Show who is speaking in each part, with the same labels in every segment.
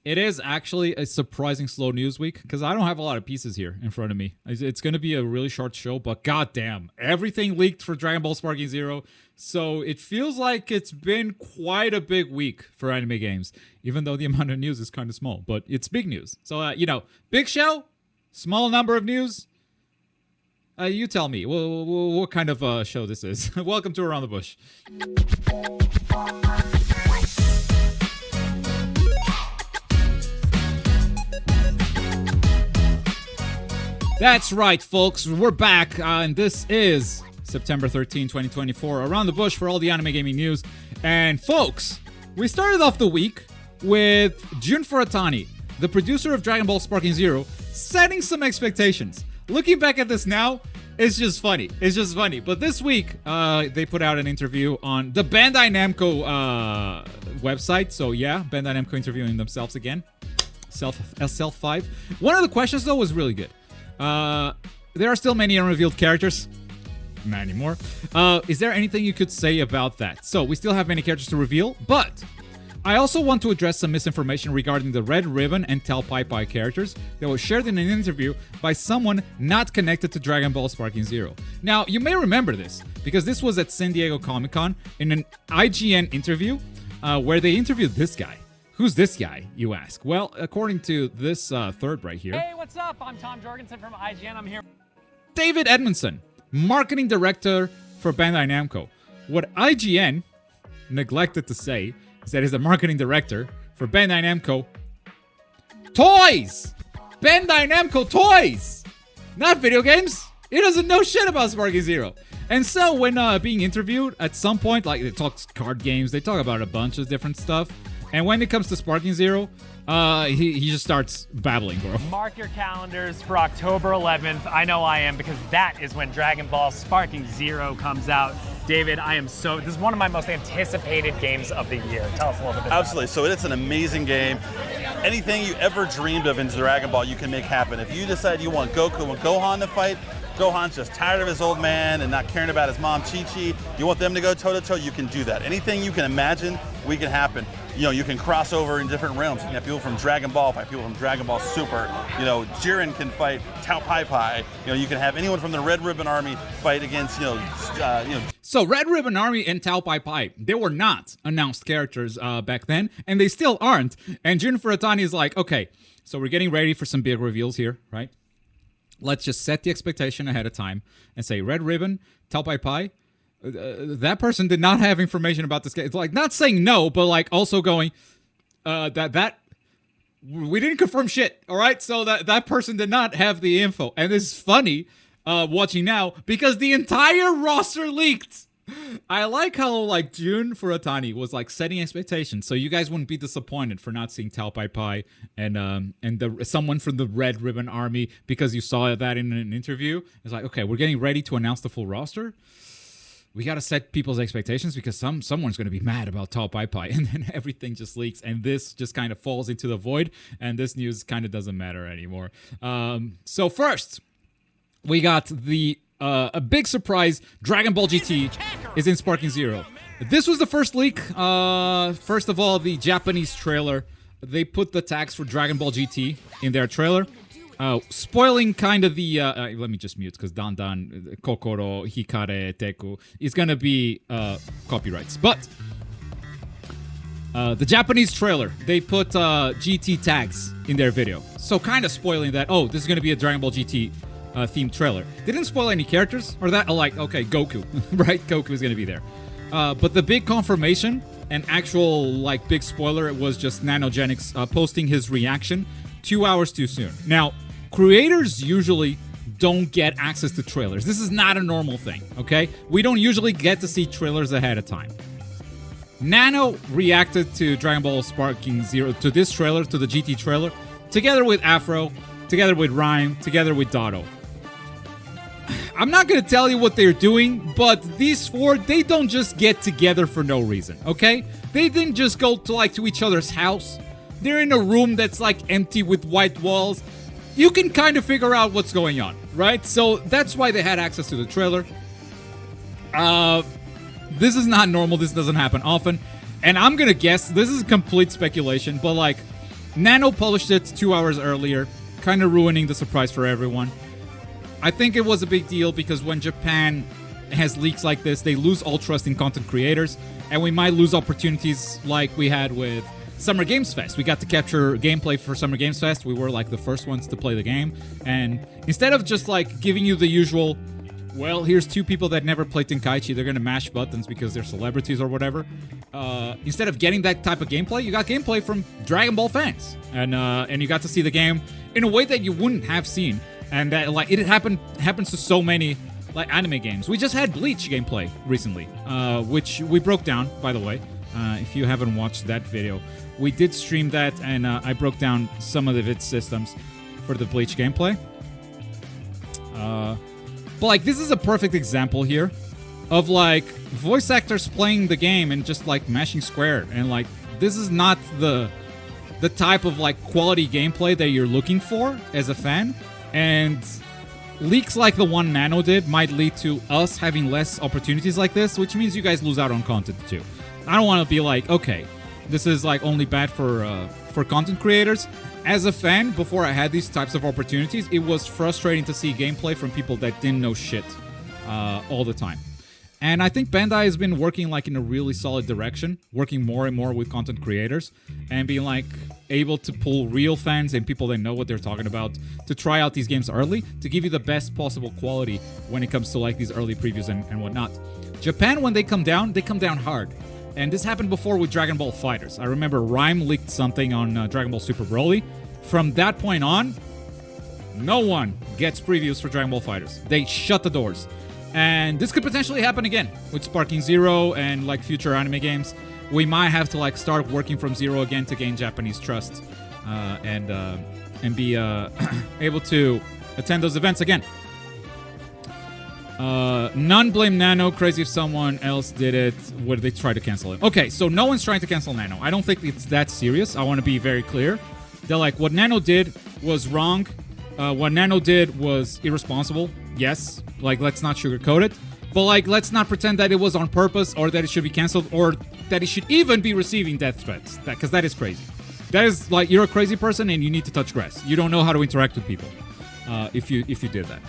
Speaker 1: It is actually a surprising slow news week because I don't have a lot of pieces here in front of me. It's going to be a really short show, but goddamn, everything leaked for Dragon Ball Sparking Zero. So it feels like it's been quite a big week for anime games, even though the amount of news is kind of small, but it's big news. So, big show, small number of news. You tell me what kind of show this is. Welcome to Around the Bush. That's right, folks. We're back, and this is September 13, 2024. Around the Bush for all the anime gaming news. And, folks, we started off the week with Jun Furatani, the producer of Dragon Ball Sparking Zero, setting some expectations. Looking back at this now, it's just funny. It's just funny. But this week, they put out an interview on the Bandai Namco website. So, yeah, Bandai Namco interviewing themselves again. Self-5. One of the questions, though, was really good. There are still many unrevealed characters. Not anymore. Is there anything you could say about that? So, we still have many characters to reveal, but I also want to address some misinformation regarding the Red Ribbon and Tao Pai Pai characters that was shared in an interview by someone not connected to Dragon Ball Sparking Zero. Now, you may remember this, because this was at San Diego Comic-Con in an IGN interview where they interviewed this guy. Who's this guy, you ask? Well, according to this third right here.
Speaker 2: Hey, what's up? I'm Tom Jorgensen from IGN. I'm here.
Speaker 1: David Edmondson, marketing director for Bandai Namco. What IGN neglected to say is that he's the marketing director for Bandai Namco Toys! Bandai Namco Toys! Not video games. He doesn't know shit about Sparking Zero. And so when being interviewed, at some point, like, they talk card games, they talk about a bunch of different stuff. And when it comes to Sparking Zero, he just starts babbling, bro.
Speaker 2: Mark your calendars for October 11th. I know I am, because that is when Dragon Ball Sparking Zero comes out. David, this is one of my most anticipated games of the year. Tell us a little bit about it.
Speaker 3: Absolutely. So it's an amazing game. Anything you ever dreamed of in Dragon Ball, you can make happen. If you decide you want Goku and Gohan to fight, Gohan's just tired of his old man and not caring about his mom, Chi-Chi. You want them to go toe-to-toe, you can do that. Anything you can imagine, we can happen. You can cross over in different realms. You can have people from Dragon Ball fight people from Dragon Ball Super. Jiren can fight Tao Pai Pai. You can have anyone from the Red Ribbon Army fight against,
Speaker 1: So Red Ribbon Army and Tao Pai Pai, they were not announced characters back then, and they still aren't. And Jun Furatani is like, okay, so we're getting ready for some big reveals here, right? Let's just set the expectation ahead of time and say Red Ribbon, Tao Pai Pai. That person did not have information about this game. It's like not saying no, but like also going that we didn't confirm shit. All right, so that person did not have the info, and it's funny watching now because the entire roster leaked. I like how like Jun Furatani was like setting expectations, so you guys wouldn't be disappointed for not seeing Tao Pai Pai and someone from the Red Ribbon Army because you saw that in an interview. It's like, okay, we're getting ready to announce the full roster. We got to set people's expectations because someone's going to be mad about Tao Pai Pai, and then everything just leaks, and this just kind of falls into the void, and this news kind of doesn't matter anymore. So first, we got a big surprise. Dragon Ball GT is in Sparking Zero. This was the first leak. First of all, the Japanese trailer. They put the tags for Dragon Ball GT in their trailer. Spoiling kind of the, let me just mute because Dan Kokoro, Hikare, Teku is going to be copyrights. But the Japanese trailer, they put GT tags in their video. So kind of spoiling that, oh, this is going to be a Dragon Ball GT themed trailer. They didn't spoil any characters or that, like, okay, Goku, right? Goku is going to be there. But the big confirmation and actual, like, big spoiler, it was just Nanogenics posting his reaction 2 hours too soon. Now, creators usually don't get access to trailers. This is not a normal thing, okay? We don't usually get to see trailers ahead of time. Nano reacted to Dragon Ball Sparking Zero, to this trailer, to the GT trailer, together with Afro, together with Rhyme, together with Dotto. I'm not going to tell you what they're doing, but these four, they don't just get together for no reason, okay? They didn't just go to each other's house. They're in a room that's like empty with white walls. You can kind of figure out what's going on, right? So that's why they had access to the trailer. This is not normal. This doesn't happen often. And I'm going to guess, this is complete speculation, but like, Nano published it 2 hours earlier, kind of ruining the surprise for everyone. I think it was a big deal because when Japan has leaks like this, they lose all trust in content creators, and we might lose opportunities like we had with Summer Games Fest. We got to capture gameplay for Summer Games Fest. We were like the first ones to play the game, and instead of just like giving you the usual, well, here's two people that never played Tenkaichi, they're gonna mash buttons because they're celebrities or whatever, instead of getting that type of gameplay, you got gameplay from Dragon Ball fans, and you got to see the game in a way that you wouldn't have seen, and that like it happens to so many like anime games. We just had Bleach gameplay recently, which we broke down, by the way. If you haven't watched that video, we did stream that, and I broke down some of the vid systems for the Bleach gameplay. But like, this is a perfect example here of like voice actors playing the game and just like mashing square, and like this is not the type of like quality gameplay that you're looking for as a fan, and leaks like the one Nano did might lead to us having less opportunities like this, which means you guys lose out on content too. I don't want to be like, okay, this is like only bad for content creators. As a fan, before I had these types of opportunities, it was frustrating to see gameplay from people that didn't know shit all the time. And I think Bandai has been working like in a really solid direction, working more and more with content creators and being like able to pull real fans and people that know what they're talking about to try out these games early to give you the best possible quality when it comes to like these early previews and whatnot. Japan, when they come down hard. And this happened before with Dragon Ball FighterZ. I remember Rhyme leaked something on Dragon Ball Super Broly. From that point on, no one gets previews for Dragon Ball FighterZ. They shut the doors. And this could potentially happen again with Sparking Zero and like future anime games. We might have to like start working from zero again to gain Japanese trust and be able to attend those events again. None blame Nano. Crazy if someone else did it. Would they try to cancel it? Okay, so no one's trying to cancel Nano. I don't think it's that serious. I want to be very clear. They're like, what Nano did was wrong. What Nano did was irresponsible. Yes, like let's not sugarcoat it. But like, let's not pretend that it was on purpose or that it should be canceled or that it should even be receiving death threats. Because that is crazy. That is like, you're a crazy person and you need to touch grass. You don't know how to interact with people if you did that.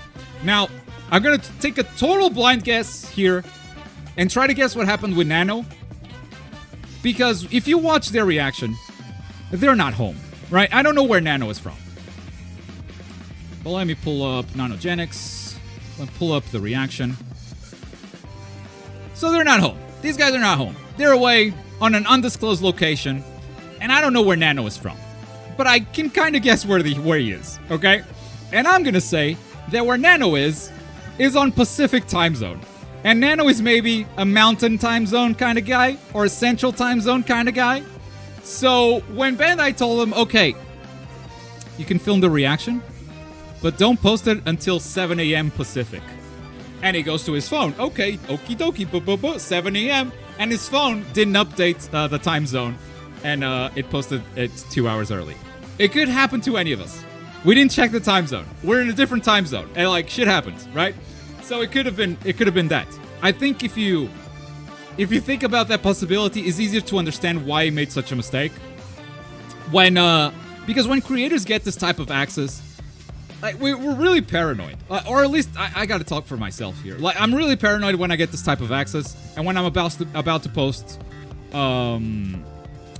Speaker 1: Now, I'm going to take a total blind guess here and try to guess what happened with Nano. Because if you watch their reaction, they're not home, right? I don't know where Nano is from. But let me pull up Nanogenics. Let me pull up the reaction. So they're not home. These guys are not home. They're away on an undisclosed location. And I don't know where Nano is from. But I can kind of guess where he is, okay? And I'm going to say that where Nano is on Pacific time zone. And Nano is maybe a mountain time zone kind of guy or a central time zone kind of guy. So when Bandai told him, okay, you can film the reaction, but don't post it until 7 a.m. Pacific. And he goes to his phone. Okay, okie dokie, 7 a.m. And his phone didn't update the time zone. And it posted it 2 hours early. It could happen to any of us. We didn't check the time zone. We're in a different time zone. And like shit happens, right? So it could have been that. I think if you think about that possibility, it's easier to understand why he made such a mistake. Because when creators get this type of access, like we're really paranoid. Or at least I gotta talk for myself here. Like I'm really paranoid when I get this type of access, and when I'm about to post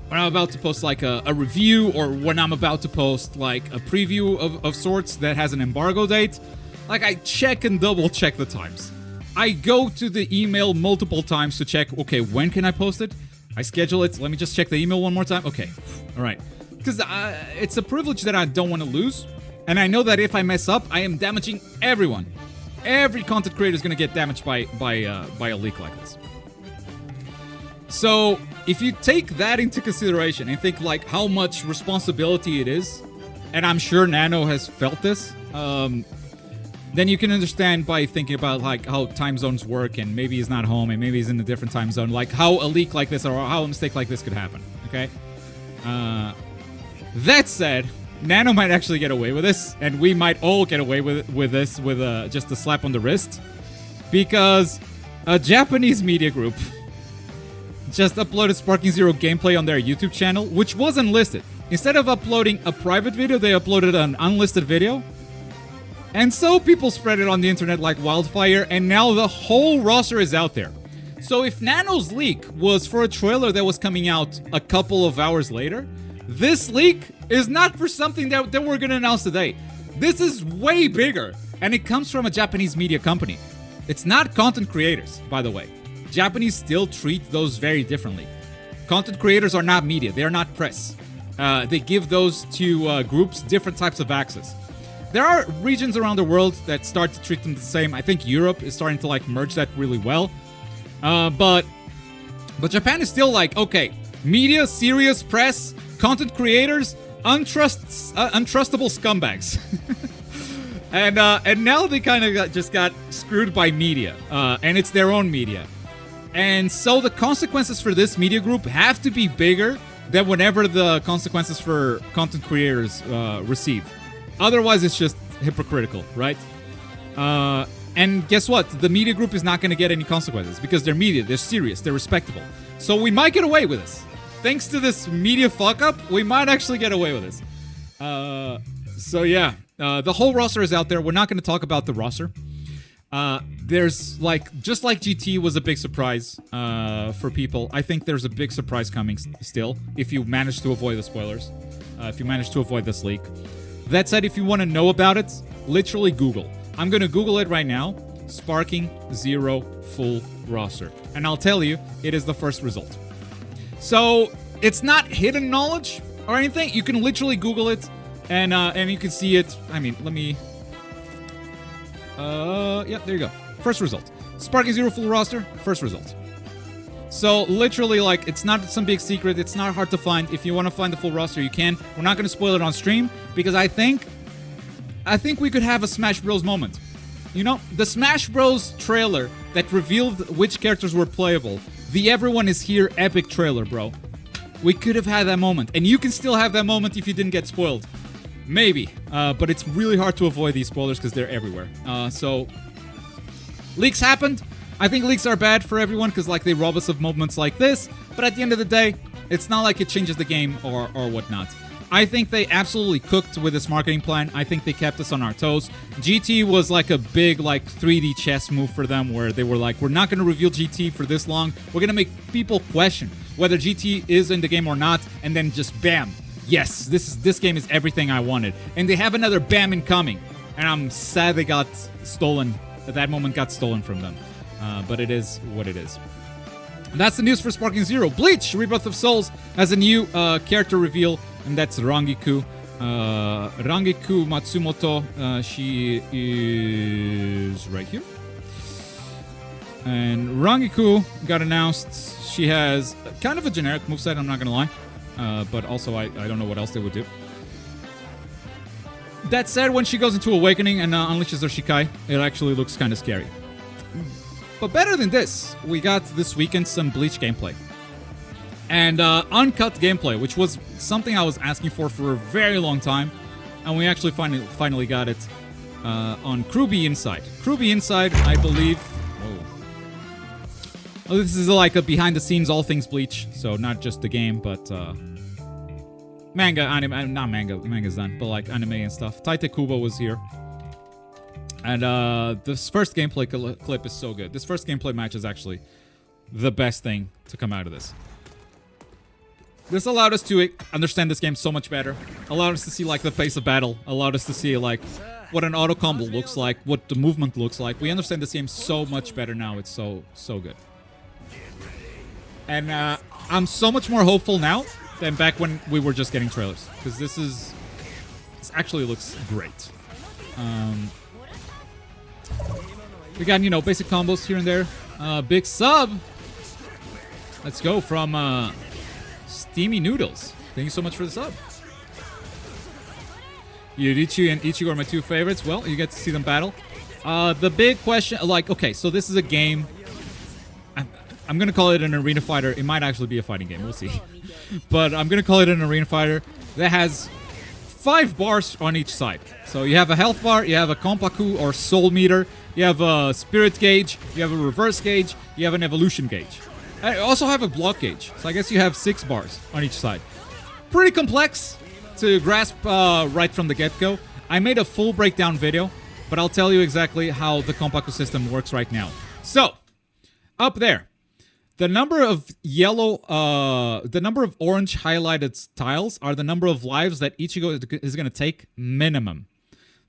Speaker 1: when I'm about to post like a review, or when I'm about to post like a preview of sorts that has an embargo date, like I check and double check the times. I go to the email multiple times to check, okay, when can I post it? I schedule it. Let me just check the email one more time. Okay, all right. Because it's a privilege that I don't want to lose. And I know that if I mess up, I am damaging everyone. Every content creator is going to get damaged by a leak like this. So if you take that into consideration and think like how much responsibility it is, and I'm sure Nano has felt this, then you can understand by thinking about like how time zones work, and maybe he's not home and maybe he's in a different time zone, like how a leak like this or how a mistake like this could happen. Okay. That said, Nano might actually get away with this, and we might all get away with this with just a slap on the wrist, because a Japanese media group just uploaded Sparking Zero gameplay on their YouTube channel, which wasn't listed. Instead of uploading a private video, they uploaded an unlisted video. And so people spread it on the internet like wildfire, and now the whole roster is out there. So if Nano's leak was for a trailer that was coming out a couple of hours later, this leak is not for something that we're gonna announce today. This is way bigger, and it comes from a Japanese media company. It's not content creators, by the way. Japanese still treat those very differently. Content creators are not media, they are not press. They give those to groups different types of access. There are regions around the world that start to treat them the same. I think Europe is starting to like merge that really well. But Japan is still like, okay, media, serious press, content creators, untrustable scumbags. and now they kind of just got screwed by media, and it's their own media. And so the consequences for this media group have to be bigger than whenever the consequences for content creators receive. Otherwise, it's just hypocritical, right? And guess what? The media group is not going to get any consequences because they're media, they're serious, they're respectable. So we might get away with this. Thanks to this media fuck-up, we might actually get away with this. So yeah, the whole roster is out there. We're not going to talk about the roster. There's like, just like GT was a big surprise for people, I think there's a big surprise coming still if you manage to avoid the spoilers, if you manage to avoid this leak. That said, if you want to know about it, literally Google. I'm going to Google it right now. Sparking Zero full roster. And I'll tell you, it is the first result. So it's not hidden knowledge or anything. You can literally Google it and you can see it. I mean, let me... yeah, there you go. First result. Sparking Zero full roster, first result. So literally, like, it's not some big secret. It's not hard to find. If you want to find the full roster, you can. We're not going to spoil it on stream because I think we could have a Smash Bros moment. You know, the Smash Bros trailer that revealed which characters were playable. The Everyone is Here epic trailer, bro. We could have had that moment, and you can still have that moment if you didn't get spoiled. Maybe, but it's really hard to avoid these spoilers because they're everywhere. So leaks happened. I think leaks are bad for everyone because like they rob us of moments like this. But at the end of the day, it's not like it changes the game or whatnot. I think they absolutely cooked with this marketing plan. I think they kept us on our toes. GT was like a big like 3D chess move for them where they were like, we're not going to reveal GT for this long. We're going to make people question whether GT is in the game or not. And then just bam. Yes, this game is everything I wanted. And they have another bam incoming. And I'm sad they got stolen. That moment got stolen from them. But it is what it is. And that's the news for Sparking Zero. Bleach, Rebirth of Souls, has a new character reveal, and that's Rangiku. Rangiku Matsumoto, she is right here. And Rangiku got announced. She has kind of a generic moveset, I'm not going to lie. But also, I don't know what else they would do. That said, when she goes into Awakening and unleashes her Shikai, it actually looks kind of scary. But better than this, we got this weekend some Bleach gameplay. And uncut gameplay, which was something I was asking for a very long time. And we actually finally got it on Kruby Inside. Kruby Inside, I believe... Oh, this is like a behind-the-scenes all things Bleach. So not just the game, but... manga, anime... Not manga, manga's done. But like anime and stuff. Taite Kubo was here. And this first gameplay clip is so good. This first gameplay match is actually the best thing to come out of this. This allowed us to understand this game so much better. Allowed us to see like the pace of battle. Allowed us to see like what an auto combo looks like, what the movement looks like. We understand this game so much better now. It's so good. And I'm so much more hopeful now than back when we were just getting trailers, because this actually looks great. We got, you know, basic combos here and there. Big sub. Let's go from Steamy Noodles. Thank you so much for the sub. Yurichi and Ichigo are my two favorites. Well, you get to see them battle. The big question, like, okay, so this is a game. I'm going to call it an arena fighter. It might actually be a fighting game. We'll see. But I'm going to call it an arena fighter that has 5 bars on each side. So you have a health bar, you have a Kompaku or soul meter, you have a spirit gauge, you have a reverse gauge, you have an evolution gauge. I also have a block gauge. So I guess you have 6 bars on each side. pretty complex to grasp right from the get-go. I made a full breakdown video, but I'll tell you exactly how the Kompaku system works right now. So, up there, the number of yellow, the number of orange highlighted tiles are the number of lives that Ichigo is going to take minimum.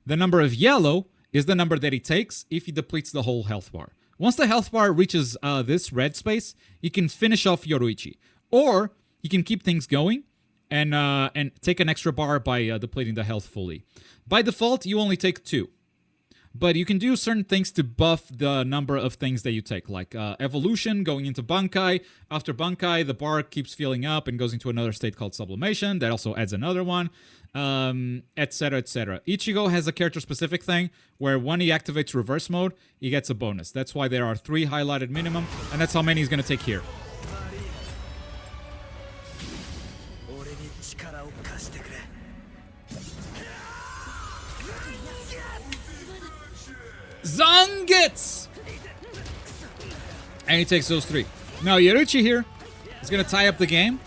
Speaker 1: The number of yellow is the number that he takes if he depletes the whole health bar. Once the health bar reaches this red space, you can finish off Yoruichi. Or you can keep things going and take an extra bar by depleting the health fully. By default, you only take 2. But you can do certain things to buff the number of things that you take, like evolution, going into Bankai. After Bankai, the bar keeps filling up and goes into another state called sublimation. That also adds another one, etc., etc. Ichigo has a character-specific thing where when he activates reverse mode, he gets a bonus. That's why there are 3 highlighted minimum, and that's how many he's going to take here. Zangetsu! And he takes those 3. Now, Yoruichi here is going to tie up the game.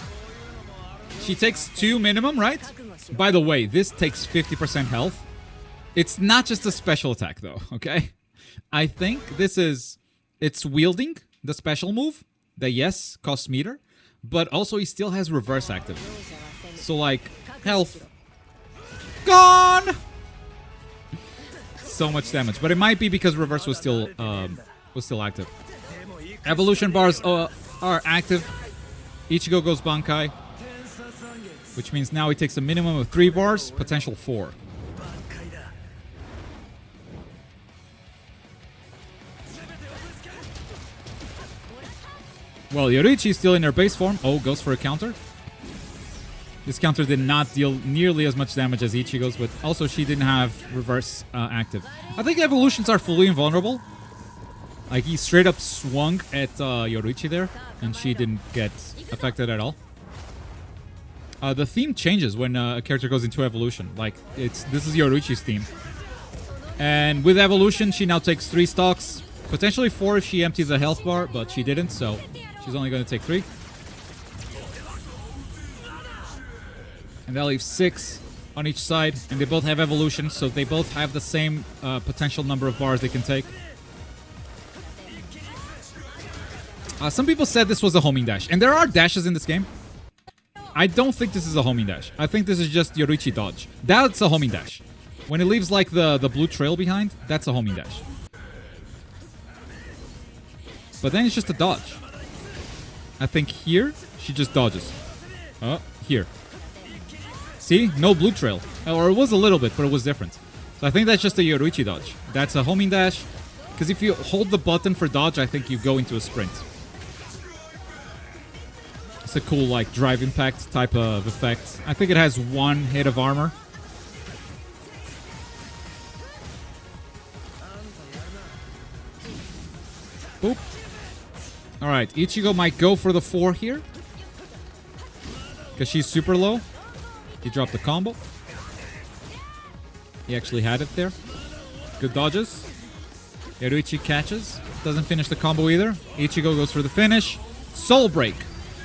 Speaker 1: She takes 2 minimum, right? By the way, this takes 50% health. It's not just a special attack, though, okay? I think this is... It's wielding the special move that, yes, costs meter, but also he still has reverse active. So, like, health gone! So much damage, but it might be because reverse was still active. Evolution bars are active. Ichigo goes Bankai, which means now he takes a minimum of 3 bars, potential 4. Well, Yoruichi is still in her base form. Oh, goes for a counter. This counter did not deal nearly as much damage as Ichigo's, but also she didn't have reverse active. I think evolutions are fully invulnerable. Like, he straight up swung at Yoruichi there, and she didn't get affected at all. The theme changes when a character goes into evolution. Like, this is Yoruichi's theme. And with evolution, she now takes 3 stocks. Potentially 4 if she empties a health bar, but she didn't, so she's only going to take 3. And that leaves 6 on each side, and they both have evolution, so they both have the same potential number of bars they can take. Some people said this was a homing dash, and there are dashes in this game. I don't think this is a homing dash. I think this is just Yoruichi dodge. That's a homing dash. When it leaves like the blue trail behind, that's a homing dash. But then it's just a dodge. I think here, she just dodges. Oh, here. See? No blue trail. Or it was a little bit, but it was different. So I think that's just a Yoruichi dodge. That's a homing dash. Because if you hold the button for dodge, I think you go into a sprint. It's a cool, like, drive impact type of effect. I think it has 1 hit of armor. Boop. Alright, Ichigo might go for the 4 here. Because she's super low. He dropped the combo. He actually had it there. Good dodges. Yoruichi catches. Doesn't finish the combo either. Ichigo goes for the finish. Soul Break.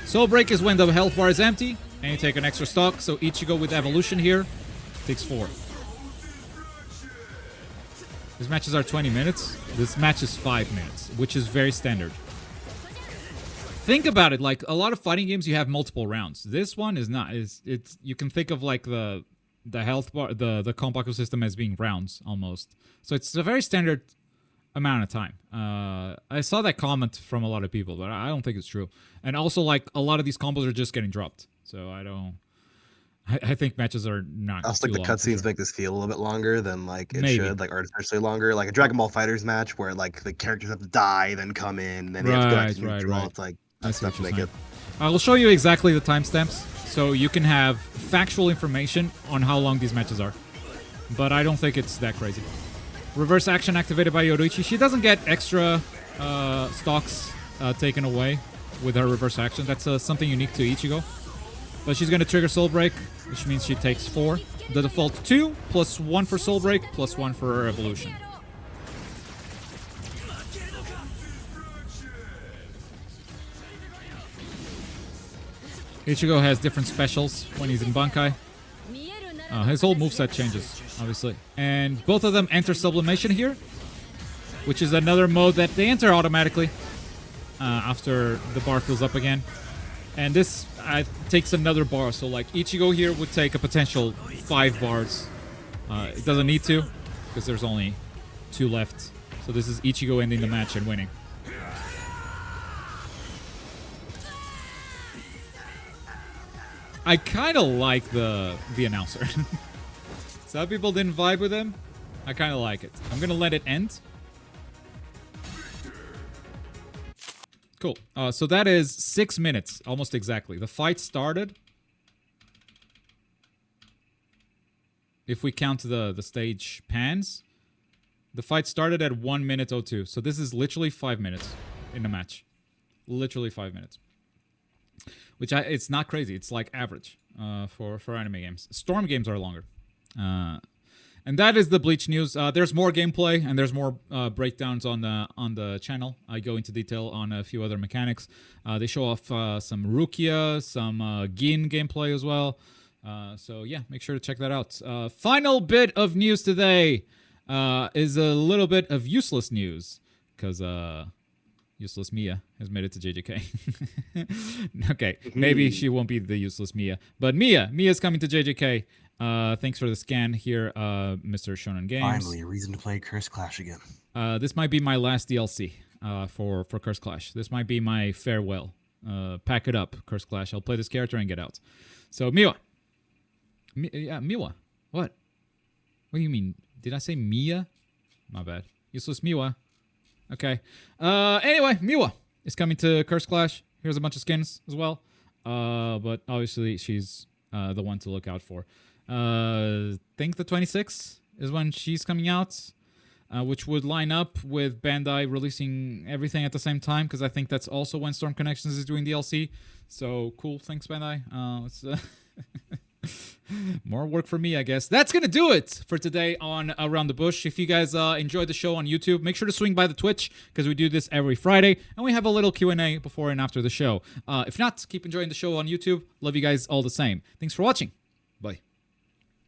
Speaker 1: Soul Break is when the health bar is empty and you take an extra stock. So Ichigo with evolution here takes 4. These matches are 20 minutes. This match is 5 minutes, which is very standard. Think about it, like a lot of fighting games, you have multiple rounds. This one is not. It's you can think of like the health bar, the Kompaku system as being rounds almost. So it's a very standard amount of time. I saw that comment from a lot of people, but I don't think it's true. And also, like a lot of these combos are just getting dropped. So I don't. I think matches are not.
Speaker 4: I also think the cutscenes make this feel a little bit longer than like it
Speaker 1: Maybe.
Speaker 4: should, like artificially longer. Like a Dragon Ball Fighters match where like the characters have to die, then come in, then they have to go back to neutral.
Speaker 1: Right.
Speaker 4: It's like
Speaker 1: I
Speaker 4: that's
Speaker 1: see what
Speaker 4: stuff to
Speaker 1: you're
Speaker 4: make
Speaker 1: saying.
Speaker 4: it.
Speaker 1: I will show you exactly the timestamps so you can have factual information on how long these matches are. But I don't think it's that crazy. Reverse action activated by Yoruichi. She doesn't get extra stocks taken away with her reverse action. That's something unique to Ichigo. But she's going to trigger Soul Break, which means she takes 4. The default 2, plus 1 for Soul Break, plus 1 for her evolution. Ichigo has different specials when he's in Bankai. His whole moveset changes, obviously. And both of them enter Sublimation here, which is another mode that they enter automatically after the bar fills up again. And this takes another bar, so like Ichigo here would take a potential 5 bars. It doesn't need to, because there's only 2 left. So this is Ichigo ending the match and winning. I kind of like the announcer. Some people didn't vibe with him. I kind of like it. I'm going to let it end. Cool. So that is 6 minutes, almost exactly. The fight started. If we count the stage pans, the fight started at 1 minute 02. So this is literally 5 minutes in the match. Literally 5 minutes. Which it's not crazy. It's like average for anime games. Storm games are longer. And that is the Bleach news. There's more gameplay and there's more breakdowns on the channel. I go into detail on a few other mechanics. They show off some Rukia, some Gin gameplay as well. So yeah, make sure to check that out. Final bit of news today is a little bit of useless news because useless Mia has made it to JJK. Okay, maybe she won't be the useless Mia, but Mia's coming to JJK. Thanks for the scan here, Mr. Shonen Games.
Speaker 4: Finally, a reason to play Curse Clash again.
Speaker 1: This might be my last DLC for Curse Clash. This might be my farewell. Pack it up, Curse Clash. I'll play this character and get out. So, Miwa. Miwa. What? What do you mean? Did I say Mia? My bad. Useless Miwa. Okay. Anyway, Miwa is coming to Curse Clash. Here's a bunch of skins as well. But obviously, she's the one to look out for. Think the 26th is when she's coming out, which would line up with Bandai releasing everything at the same time, because I think that's also when Storm Connections is doing DLC. So cool, thanks Bandai. More work for me, I guess. That's gonna do it for today on Around the Bush. If you guys enjoyed the show on YouTube, make sure to swing by the Twitch, because we do this every Friday, and we have a little Q&A before and after the show. If not, keep enjoying the show on YouTube. Love you guys all the same. Thanks for watching.